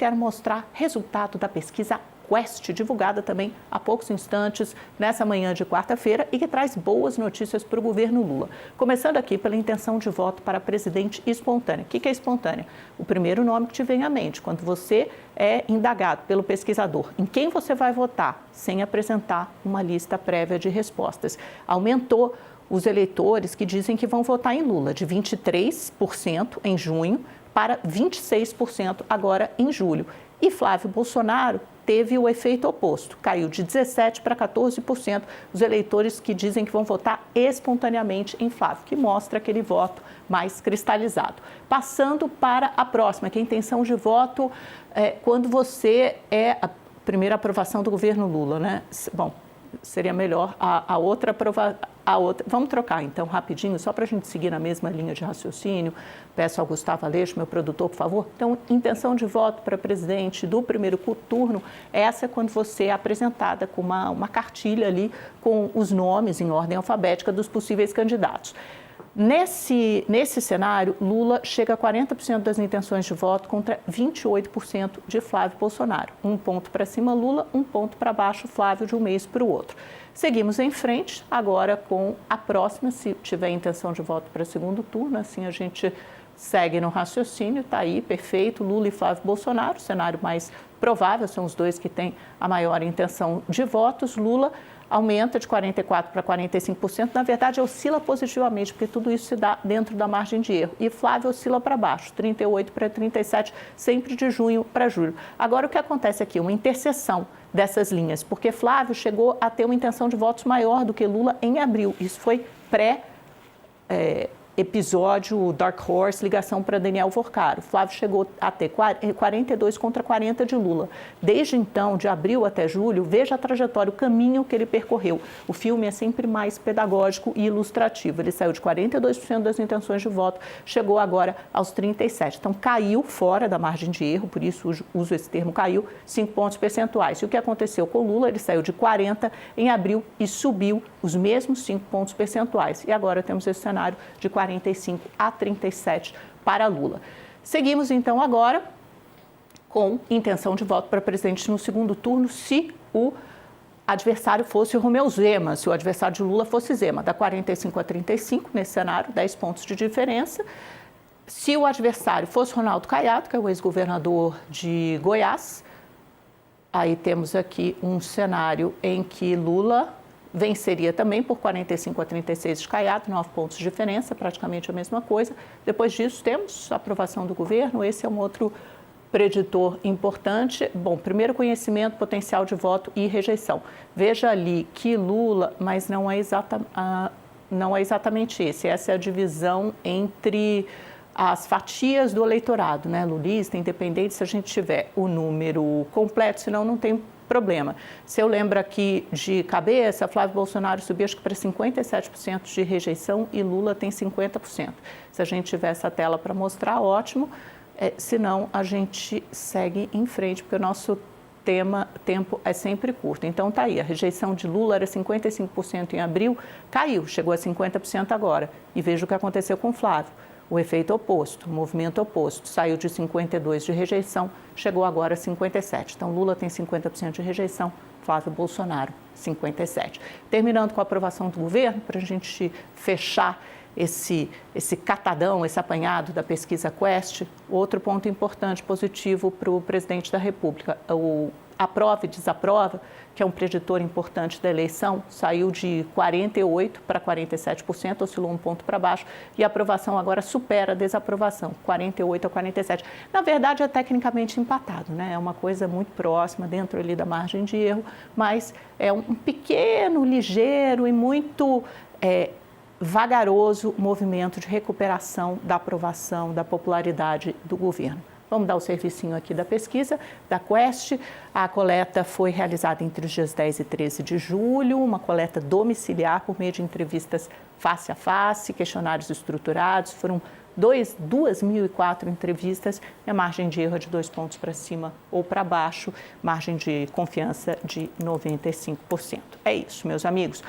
quero mostrar resultado da pesquisa Quest, divulgada também há poucos instantes, nessa manhã de quarta-feira, e que traz boas notícias para o governo Lula. Começando aqui pela intenção de voto para presidente espontânea. O que é espontânea? O primeiro nome que te vem à mente, quando você é indagado pelo pesquisador em quem você vai votar, sem apresentar uma lista prévia de respostas. Aumentou os eleitores que dizem que vão votar em Lula, de 23% em junho para 26% agora em julho. E Flávio Bolsonaro teve o efeito oposto, caiu de 17% para 14% os eleitores que dizem que vão votar espontaneamente em Flávio, que mostra aquele voto mais cristalizado. Passando para a próxima, que é a intenção de voto quando você é a primeira aprovação do governo Lula, né? Bom, seria melhor a outra aprovação. Vamos trocar, então, rapidinho, só para a gente seguir na mesma linha de raciocínio. Peço ao Gustavo Aleixo, meu produtor, por favor. Então, intenção de voto para presidente do primeiro turno, essa é quando você é apresentada com uma cartilha ali com os nomes em ordem alfabética dos possíveis candidatos. Nesse cenário, Lula chega a 40% das intenções de voto contra 28% de Flávio Bolsonaro. Um ponto para cima Lula, um ponto para baixo Flávio, de um mês para o outro. Seguimos em frente agora com a próxima, se tiver intenção de voto para segundo turno, assim a gente segue no raciocínio, está aí, perfeito, Lula e Flávio Bolsonaro, o cenário mais provável, são os dois que têm a maior intenção de votos. Lula aumenta de 44% para 45%, na verdade oscila positivamente, porque tudo isso se dá dentro da margem de erro. E Flávio oscila para baixo, 38% para 37%, sempre de junho para julho. Agora, o que acontece aqui? Uma interseção dessas linhas, porque Flávio chegou a ter uma intenção de votos maior do que Lula em abril. Isso foi episódio Dark Horse, ligação para Daniel Vorcaro. Flávio chegou a ter 42 contra 40 de Lula. Desde então, de abril até julho, veja a trajetória, o caminho que ele percorreu. O filme é sempre mais pedagógico e ilustrativo. Ele saiu de 42% das intenções de voto, chegou agora aos 37%. Então, caiu fora da margem de erro, por isso uso esse termo, caiu 5 pontos percentuais. E o que aconteceu com Lula? Ele saiu de 40% em abril e subiu os mesmos 5 pontos percentuais. E agora temos esse cenário de 45% a 37% para Lula. Seguimos, então, agora com intenção de voto para presidente no segundo turno, se o adversário fosse o Romeu Zema, se o adversário de Lula fosse Zema, da 45% a 35% nesse cenário, 10 pontos de diferença. Se o adversário fosse Ronaldo Caiado, que é o ex-governador de Goiás, aí temos aqui um cenário em que Lula venceria também por 45% a 36% de Caiado, 9 pontos de diferença, praticamente a mesma coisa. Depois disso, temos a aprovação do governo, esse é um outro preditor importante. Bom, primeiro conhecimento, potencial de voto e rejeição. Veja ali que Lula, mas não é exatamente esse. Essa é a divisão entre as fatias do eleitorado, né? Lulista, independente se a gente tiver o número completo, senão não tem problema. Se eu lembro aqui de cabeça, Flávio Bolsonaro subiu acho que para 57% de rejeição e Lula tem 50%. Se a gente tiver essa tela para mostrar, ótimo. Senão, a gente segue em frente, porque o nosso tempo é sempre curto. Então, está aí, a rejeição de Lula era 55% em abril, caiu, chegou a 50% agora. E veja o que aconteceu com Flávio. O efeito oposto, o movimento oposto, saiu de 52% de rejeição, chegou agora a 57%. Então, Lula tem 50% de rejeição, Flávio Bolsonaro, 57%. Terminando com a aprovação do governo, para a gente fechar esse catadão, esse apanhado da pesquisa Quest, outro ponto importante, positivo para o presidente da República, o aprova e desaprova, que é um preditor importante da eleição, saiu de 48% para 47%, oscilou um ponto para baixo, e a aprovação agora supera a desaprovação, 48% a 47%. Na verdade, é tecnicamente empatado, né? É uma coisa muito próxima, dentro ali da margem de erro, mas é um pequeno, ligeiro e muito vagaroso movimento de recuperação da aprovação, da popularidade do governo. Vamos dar o servicinho aqui da pesquisa, da Quest. A coleta foi realizada entre os dias 10 e 13 de julho, uma coleta domiciliar por meio de entrevistas face a face, questionários estruturados. Foram 2.004 entrevistas, e a margem de erro é de 2 pontos para cima ou para baixo, margem de confiança de 95%. É isso, meus amigos.